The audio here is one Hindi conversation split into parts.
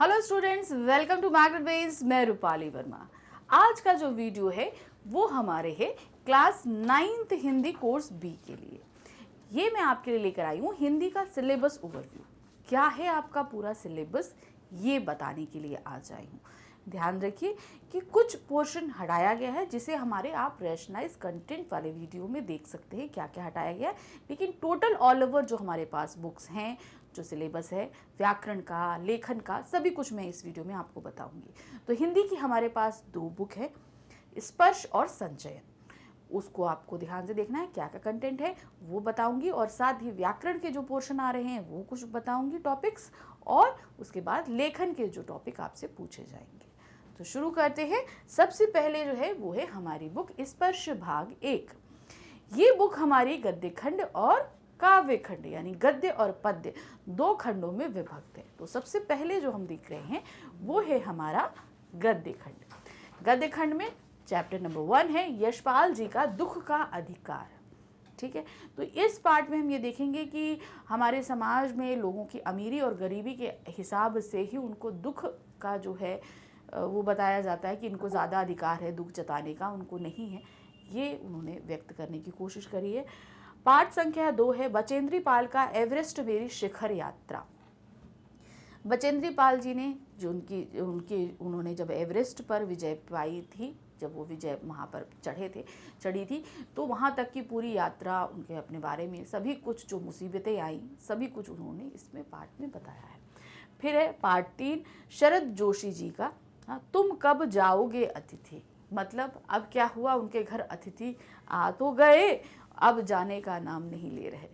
Hello students, welcome to Magnet Base. मैं रूपाली वर्मा। आज का जो वीडियो है वो हमारे है class 9th Hindi course B के लिए। ये मैं आपके लिए लेकर आई हूँ हिंदी का सिलेबस ओवरव्यू। क्या है आपका पूरा सिलेबस ये बताने के लिए आज आई हूँ। ध्यान रखिए कि कुछ पोर्शन हटाया गया है जिसे हमारे आप रैशनलाइज कंटेंट वाले वीडियो में देख सकते हैं क्या क्या हटाया गया है, लेकिन टोटल ऑल ओवर जो हमारे पास बुक्स हैं, जो सिलेबस है व्याकरण का, लेखन का, सभी कुछ मैं इस वीडियो में आपको बताऊंगी। तो हिंदी की हमारे पास 2 बुक है, स्पर्श और संचयन। उसको आपको ध्यान से देखना है, क्या क्या कंटेंट है वो बताऊंगी, और साथ ही व्याकरण के जो पोर्शन आ रहे हैं वो कुछ बताऊंगी टॉपिक्स, और उसके बाद लेखन के जो टॉपिक आपसे पूछे जाएंगे। तो शुरू करते हैं। सबसे पहले जो है वो है हमारी बुक स्पर्श भाग 1। ये बुक हमारी गद्य खंड और काव्य खंड यानी गद्य और पद्य 2 खंडों में विभक्त है। तो सबसे पहले जो हम देख रहे हैं वो है हमारा गद्य खंड। गद्य खंड में चैप्टर नंबर 1 है यशपाल जी का दुख का अधिकार। ठीक है, तो इस पार्ट में हम ये देखेंगे कि हमारे समाज में लोगों की अमीरी और गरीबी के हिसाब से ही उनको दुख का जो है वो बताया जाता है कि इनको ज़्यादा अधिकार है दुख जताने का, उनको नहीं है। ये उन्होंने व्यक्त करने की कोशिश करी है। पाठ संख्या 2 है बचेंद्री पाल का एवरेस्ट मेरी शिखर यात्रा। बचेंद्री पाल जी ने जो उन्होंने जब एवरेस्ट पर विजय पाई थी, जब वो विजय वहाँ पर चढ़ी थी, तो वहाँ तक की पूरी यात्रा, उनके अपने बारे में सभी कुछ जो मुसीबतें आई, सभी कुछ उन्होंने इसमें पाठ में बताया है। फिर है पार्ट 3 शरद जोशी जी का तुम कब जाओगे अतिथि। मतलब अब क्या हुआ, उनके घर अतिथि आ तो गए, अब जाने का नाम नहीं ले रहे।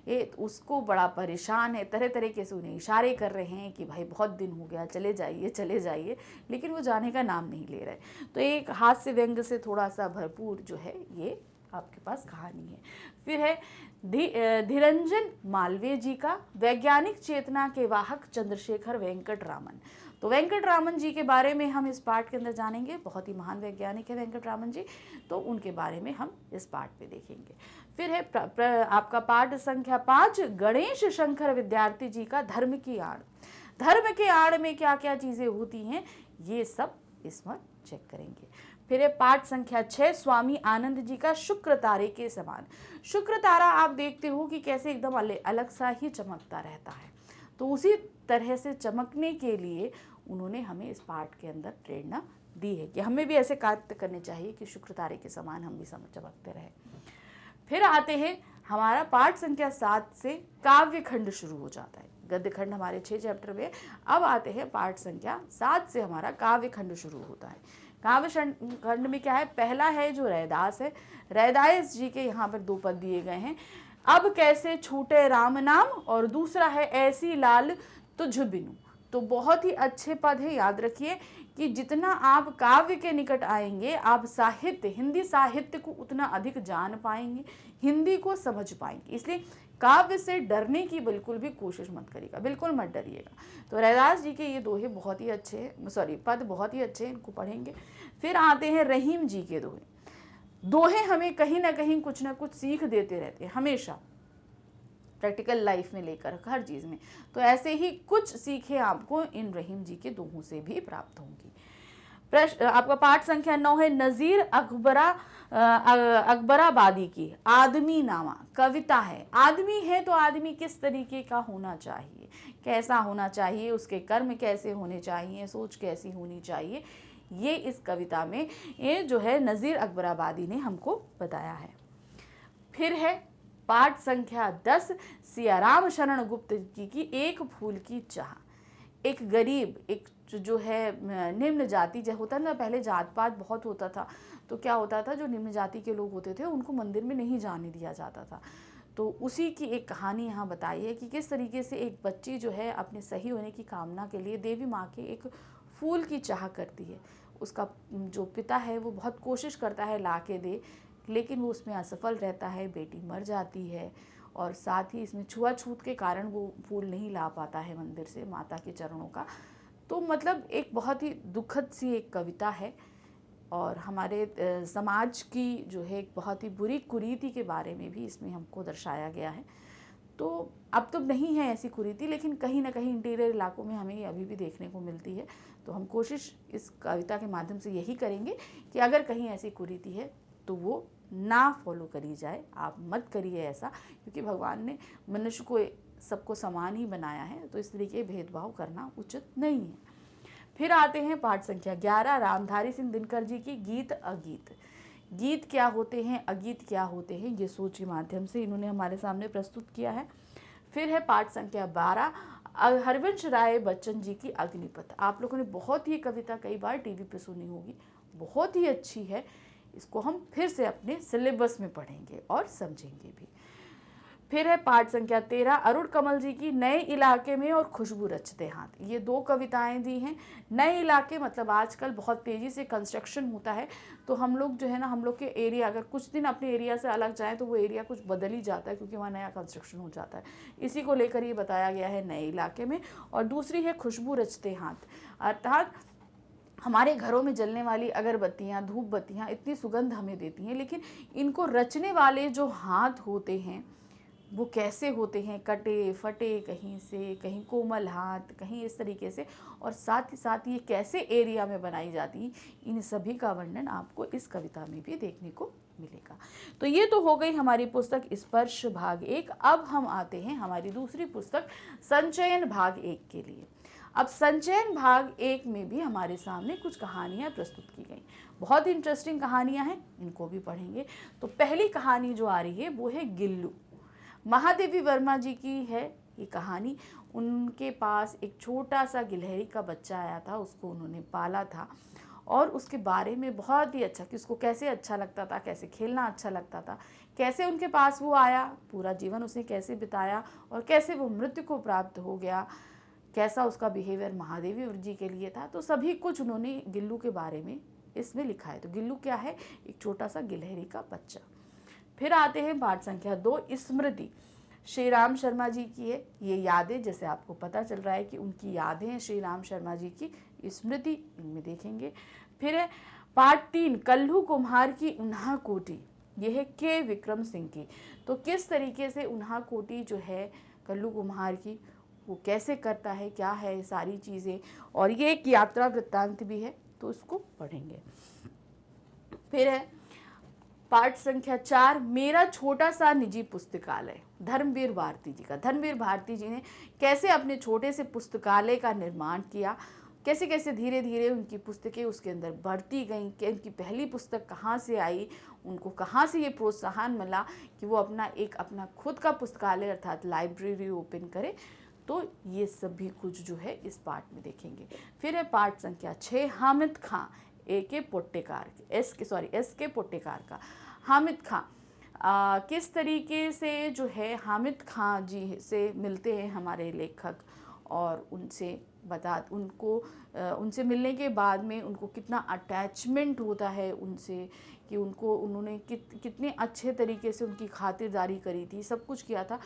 ये उसको बड़ा परेशान है, तरह तरीके से उन्हें इशारे कर रहे हैं कि भाई बहुत दिन हो गया, चले जाइए चले जाइए, लेकिन वो जाने का नाम नहीं ले रहे। तो एक हास्य व्यंग से थोड़ा सा भरपूर जो है ये आपके पास कहानी है। फिर है धीरंजन मालवीय जी का वैज्ञानिक चेतना के वाहक चंद्रशेखर वेंकट रामन। तो वेंकट रामन जी के बारे में हम इस पार्ट के अंदर जानेंगे। बहुत ही महान वैज्ञानिक है वेंकट रामन जी, तो उनके बारे में हम इस पार्ट में देखेंगे। फिर है आपका पाठ संख्या 5 गणेश शंकर विद्यार्थी जी का धर्म की आड़। धर्म के आड़ में क्या क्या चीज़ें होती हैं ये सब इसमें चेक करेंगे। फिर है पाठ संख्या 6 स्वामी आनंद जी का शुक्र तारे के समान। शुक्र तारा आप देखते हो कि कैसे एकदम अलग सा ही चमकता रहता है, तो उसी तरह से चमकने के लिए उन्होंने हमें इस पाठ के अंदर प्रेरणा दी है कि हमें भी ऐसे कार्य करने चाहिए कि शुक्र तारे के समान हम भी चमकते रहे। फिर आते हैं हमारा पाठ संख्या 7 से काव्य खंड शुरू हो जाता है। गद्य खंड हमारे 6 चैप्टर में, अब आते हैं पाठ संख्या 7 से हमारा काव्य खंड शुरू होता है। काव्य खंड में क्या है, पहला है जो रैदास है। रैदास जी के यहाँ पर 2 पद दिए गए हैं, अब कैसे छूटे राम नाम, और दूसरा है ऐसी लाल तुझ बिनु। तो बहुत ही अच्छे पद है, याद रखिए कि जितना आप काव्य के निकट आएंगे आप साहित्य, हिंदी साहित्य को उतना अधिक जान पाएंगे, हिंदी को समझ पाएंगे। इसलिए काव्य से डरने की बिल्कुल भी कोशिश मत करिएगा, बिल्कुल मत डरिएगा। तो रैदास जी के ये दोहे बहुत ही अच्छे, पद बहुत ही अच्छे, इनको पढ़ेंगे। फिर आते हैं रहीम जी के दोहे। दोहे हमें कहीं ना कहीं कुछ ना कुछ सीख देते रहते हैं हमेशा, प्रैक्टिकल लाइफ में लेकर हर चीज़ में। तो ऐसे ही कुछ सीखें आपको इन रहीम जी के दोहों से भी प्राप्त होंगी। प्रश्न आपका पाठ संख्या 9 है नज़ीर अकबराबादी की आदमी नामा। कविता है, आदमी है तो आदमी किस तरीके का होना चाहिए, कैसा होना चाहिए, उसके कर्म कैसे होने चाहिए, सोच कैसी होनी चाहिए, ये इस कविता में ये जो है नज़ीर अकबराबादी ने हमको बताया है। फिर है पाठ संख्या 10 सियाराम शरण गुप्त जी की एक फूल की चाह। एक गरीब, एक जो है निम्न जाति जो होता ना, पहले जात पात बहुत होता था, तो क्या होता था जो निम्न जाति के लोग होते थे उनको मंदिर में नहीं जाने दिया जाता था। तो उसी की एक कहानी यहाँ बताई है कि किस तरीके से एक बच्ची जो है अपने सही होने की कामना के लिए देवी माँ के एक फूल की चाह करती है। उसका जो पिता है वो बहुत कोशिश करता है ला के दे, लेकिन वो उसमें असफल रहता है, बेटी मर जाती है, और साथ ही इसमें छुआछूत के कारण वो फूल नहीं ला पाता है मंदिर से माता के चरणों का। तो मतलब एक बहुत ही दुखद सी एक कविता है, और हमारे समाज की जो है एक बहुत ही बुरी कुरीति के बारे में भी इसमें हमको दर्शाया गया है। तो अब तो नहीं है ऐसी कुरीति, लेकिन कहीं ना कहीं इंटीरियर इलाकों में हमें ये अभी भी देखने को मिलती है। तो हम कोशिश इस कविता के माध्यम से यही करेंगे कि अगर कहीं ऐसी कुरीति है तो वो ना फॉलो करी जाए, आप मत करिए ऐसा, क्योंकि भगवान ने मनुष्य को सबको समान ही बनाया है, तो इस तरीके भेदभाव करना उचित नहीं है। फिर आते हैं पाठ संख्या 11, रामधारी सिंह दिनकर जी की गीत अगीत। गीत क्या होते हैं, अगीत क्या होते हैं, ये सोच के माध्यम से इन्होंने हमारे सामने प्रस्तुत किया है। फिर है पाठ संख्या 12, हरवंश राय बच्चन जी की अग्निपथ। आप लोगों ने बहुत ही कविता कई बार टीवी पे सुनी होगी, बहुत ही अच्छी है। इसको हम फिर से अपने सिलेबस में पढ़ेंगे और समझेंगे भी। फिर है पाठ संख्या 13, अरुण कमल जी की नए इलाके में और खुशबू रचते हाथ। ये 2 कविताएं दी हैं। नए इलाके मतलब आजकल बहुत तेज़ी से कंस्ट्रक्शन होता है, तो हम लोग जो है ना, हम लोग के एरिया अगर कुछ दिन अपने एरिया से अलग जाएं तो वो एरिया कुछ बदल ही जाता है, क्योंकि वहाँ नया कंस्ट्रक्शन हो जाता है। इसी को लेकर ये बताया गया है नए इलाके में। और दूसरी है खुशबू रचते हाथ, अर्थात हमारे घरों में जलने वाली अगरबत्तियाँ, धूप बत्तियाँ इतनी सुगंध हमें देती हैं, लेकिन इनको रचने वाले जो हाथ होते हैं वो कैसे होते हैं, कटे फटे, कहीं से कहीं कोमल हाथ, कहीं इस तरीके से, और साथ ही साथ ये कैसे एरिया में बनाई जाती, इन सभी का वर्णन आपको इस कविता में भी देखने को मिलेगा। तो ये तो हो गई हमारी पुस्तक स्पर्श भाग 1। अब हम आते हैं हमारी दूसरी पुस्तक संचयन भाग 1 के लिए। अब संचयन भाग 1 में भी हमारे सामने कुछ कहानियाँ प्रस्तुत की गई, बहुत इंटरेस्टिंग कहानियाँ हैं, इनको भी पढ़ेंगे। तो पहली कहानी जो आ रही है वो है गिल्लू। महादेवी वर्मा जी की है ये कहानी। उनके पास एक छोटा सा गिलहरी का बच्चा आया था, उसको उन्होंने पाला था, और उसके बारे में बहुत ही अच्छा कि उसको कैसे अच्छा लगता था, कैसे खेलना अच्छा लगता था, कैसे उनके पास वो आया, पूरा जीवन उसने कैसे बिताया, और कैसे वो मृत्यु को प्राप्त हो गया, कैसा उसका बिहेवियर महादेवी जी के लिए था। तो सभी कुछ उन्होंने गिल्लू के बारे में इसमें लिखा है। तो गिल्लू क्या है, एक छोटा सा गिलहरी का बच्चा। फिर आते हैं पाठ संख्या 2, स्मृति। श्री राम शर्मा जी की है ये यादें, जैसे आपको पता चल रहा है कि उनकी यादें हैं श्री राम शर्मा जी की, स्मृति इनमें देखेंगे। फिर है पाठ 3, कल्लू कुम्हार की उन्हा कोटी। ये है के विक्रम सिंह की। तो किस तरीके से उन्हा कोटी जो है कल्लू कुम्हार की, वो कैसे करता है, क्या है सारी चीज़ें, और ये एक यात्रा वृत्तांत भी है, तो उसको पढ़ेंगे। फिर है पाठ संख्या 4, मेरा छोटा सा निजी पुस्तकालय, धर्मवीर भारती जी का। धर्मवीर भारती जी ने कैसे अपने छोटे से पुस्तकालय का निर्माण किया, कैसे कैसे धीरे धीरे उनकी पुस्तकें उसके अंदर बढ़ती गईं, कि उनकी पहली पुस्तक कहाँ से आई, उनको कहाँ से ये प्रोत्साहन मिला कि वो अपना खुद का पुस्तकालय अर्थात लाइब्रेरी ओपन करे। तो ये सभी कुछ जो है इस पाठ में देखेंगे। फिर है पाठ संख्या 6, हामिद खां एस के पोट्टेकार का। हामिद खां किस तरीके से जो है हामिद खां जी से मिलते हैं हमारे लेखक, और उनसे मिलने के बाद में उनको कितना अटैचमेंट होता है उनसे, कि उन्होंने कितने अच्छे तरीके से उनकी खातिरदारी करी थी, सब कुछ किया था,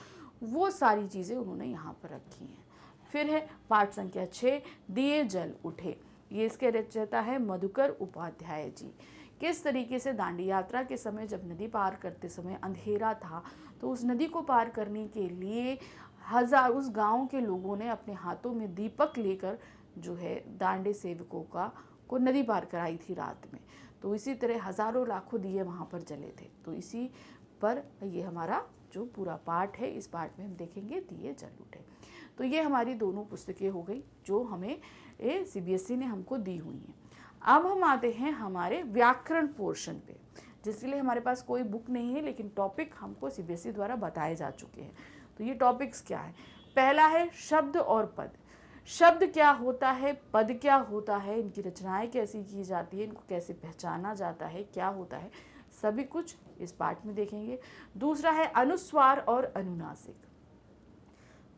वो सारी चीज़ें उन्होंने यहाँ पर रखी हैं। फिर है पाठ संख्या 6, दिए जल उठे। ये इसके रचयिता है मधुकर उपाध्याय जी। किस तरीके से दांडी यात्रा के समय जब नदी पार करते समय अंधेरा था, तो उस नदी को पार करने के लिए उस गांव के लोगों ने अपने हाथों में दीपक लेकर जो है दांडी सेवकों को नदी पार कराई थी रात में। तो इसी तरह हज़ारों लाखों दिए वहाँ पर जले थे। तो इसी पर ये हमारा जो पूरा पाठ है, इस पाठ में हम देखेंगे दिए जल उठे। तो ये हमारी दोनों पुस्तकें हो गई जो हमें CBSE ने हमको दी हुई हैं। अब हम आते हैं हमारे व्याकरण पोर्शन पे, जिसके लिए हमारे पास कोई बुक नहीं है, लेकिन टॉपिक हमको CBSE द्वारा बताए जा चुके हैं। तो ये टॉपिक्स क्या है, पहला है शब्द और पद। शब्द क्या होता है, पद क्या होता है, इनकी रचनाएं कैसी की जाती है, इनको कैसे पहचाना जाता है, क्या होता है, सभी कुछ इस पाठ में देखेंगे। दूसरा है अनुस्वार और अनुनासिक।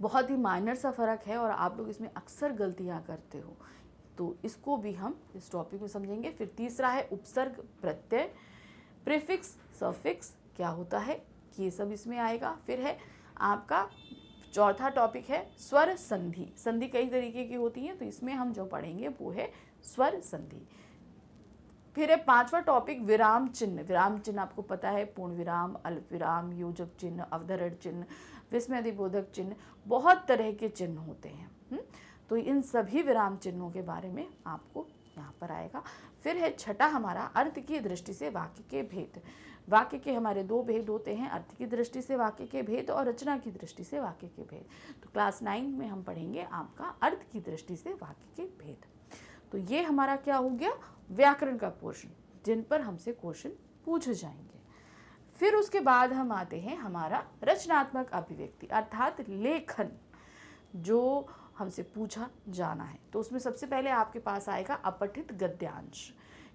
बहुत ही माइनर सा फ़र्क है और आप लोग इसमें अक्सर गलतियां करते हो, तो इसको भी हम इस टॉपिक में समझेंगे। फिर तीसरा है उपसर्ग प्रत्यय, प्रीफिक्स सफिक्स क्या होता है, ये सब इसमें आएगा। फिर है आपका चौथा टॉपिक है स्वर संधि। संधि कई तरीके की होती हैं, तो इसमें हम जो पढ़ेंगे वो है स्वर संधि। फिर है पांचवा टॉपिक विराम चिन्ह। विराम चिन्ह आपको पता है, पूर्ण विराम, अल्प विराम, योजक चिन्ह, अवतरण चिन्ह, विस्मयादिबोधक चिन्ह, बहुत तरह के चिन्ह होते हैं। तो इन सभी विराम चिन्हों के बारे में आपको यहाँ पर आएगा। फिर है छठा हमारा अर्थ की दृष्टि से वाक्य के भेद। वाक्य के हमारे दो भेद होते हैं, अर्थ की दृष्टि से वाक्य के भेद और रचना की दृष्टि से वाक्य के भेद। तो क्लास 9 में हम पढ़ेंगे आपका अर्थ की दृष्टि से वाक्य के भेद। तो ये हमारा क्या हो गया, व्याकरण का पोर्शन, जिन पर हमसे क्वेश्चन पूछे जाएंगे। फिर उसके बाद हम आते हैं हमारा रचनात्मक अभिव्यक्ति अर्थात लेखन, जो हमसे पूछा जाना है। तो उसमें सबसे पहले आपके पास आएगा अपठित गद्यांश,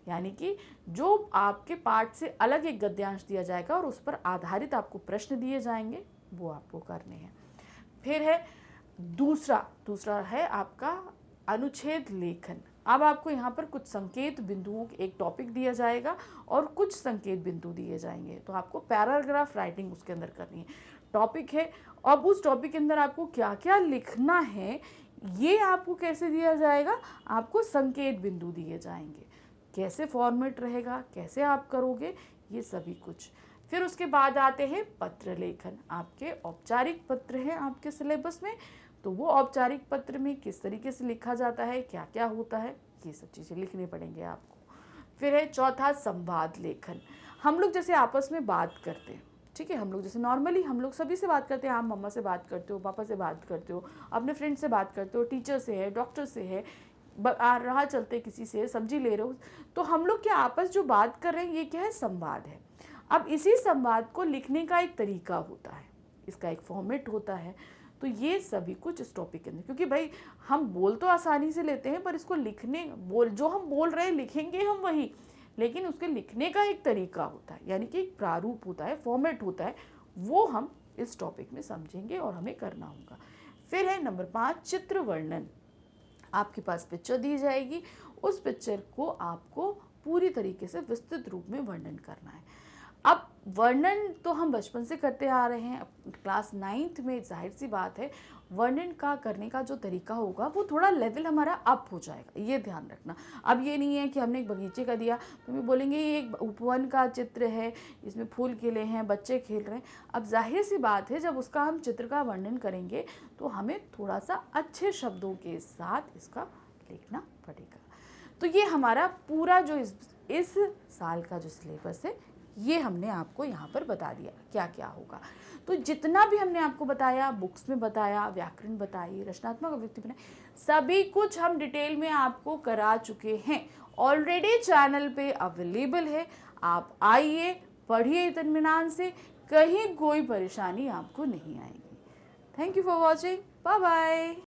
यानी कि जो आपके पाठ से अलग एक गद्यांश दिया जाएगा और उस पर आधारित आपको प्रश्न दिए जाएंगे, वो आपको करने हैं। फिर है दूसरा है आपका अनुच्छेद लेखन। अब आपको यहाँ पर कुछ संकेत बिंदुओं एक टॉपिक दिया जाएगा और कुछ संकेत बिंदु दिए जाएंगे, तो आपको पैराग्राफ राइटिंग उसके अंदर करनी है। टॉपिक है, अब उस टॉपिक के अंदर आपको क्या क्या लिखना है ये आपको कैसे दिया जाएगा, आपको संकेत बिंदु दिए जाएंगे, कैसे फॉर्मेट रहेगा, कैसे आप करोगे, ये सभी कुछ। फिर उसके बाद आते हैं पत्र लेखन। आपके औपचारिक पत्र हैं आपके सिलेबस में, तो वो औपचारिक पत्र में किस तरीके से लिखा जाता है, क्या क्या होता है, ये सब चीज़ें लिखनी पड़ेंगे आपको। फिर है चौथा संवाद लेखन। हम लोग जैसे आपस में बात करते हैं, ठीक है, हम लोग जैसे नॉर्मली हम लोग सभी से बात करते हैं, आप मम्मा से बात करते हो, पापा से बात करते हो, अपने फ्रेंड से बात करते हो, टीचर से है, डॉक्टर से है, राह चलते किसी से सब्जी ले रहे हो, तो हम लोग क्या आपस जो बात कर रहे हैं ये क्या है, संवाद है। अब इसी संवाद को लिखने का एक तरीका होता है, इसका एक फॉर्मेट होता है। तो ये सभी कुछ इस टॉपिक के अंदर, क्योंकि भाई हम बोल तो आसानी से लेते हैं पर इसको लिखने जो हम बोल रहे हैं लिखेंगे हम वही, लेकिन उसके लिखने का एक तरीका होता है, यानी कि एक प्रारूप होता है, फॉर्मेट होता है, वो हम इस टॉपिक में समझेंगे और हमें करना होगा। फिर है नंबर 5 चित्र वर्णन। आपके पास पिक्चर दी जाएगी, उस पिक्चर को आपको पूरी तरीके से विस्तृत रूप में वर्णन करना है। अब वर्णन तो हम बचपन से करते आ रहे हैं, क्लास 9th में जाहिर सी बात है वर्णन का करने का जो तरीका होगा वो थोड़ा लेवल हमारा अप हो जाएगा, ये ध्यान रखना। अब ये नहीं है कि हमने एक बगीचे का दिया तो हमें बोलेंगे ये एक उपवन का चित्र है, इसमें फूल खिले हैं, बच्चे खेल रहे हैं। अब जाहिर सी बात है जब उसका हम चित्र का वर्णन करेंगे तो हमें थोड़ा सा अच्छे शब्दों के साथ इसका लिखना पड़ेगा। तो ये हमारा पूरा जो इस साल का जो सिलेबस है ये हमने आपको यहाँ पर बता दिया क्या क्या होगा। तो जितना भी हमने आपको बताया, बुक्स में बताया, व्याकरण बताई, रचनात्मक अभिव्यक्ति बनाई, सभी कुछ हम डिटेल में आपको करा चुके हैं, ऑलरेडी चैनल पे अवेलेबल है। आप आइए, पढ़िए इत्मीनान से, कहीं कोई परेशानी आपको नहीं आएगी। Thank you for watching, bye bye.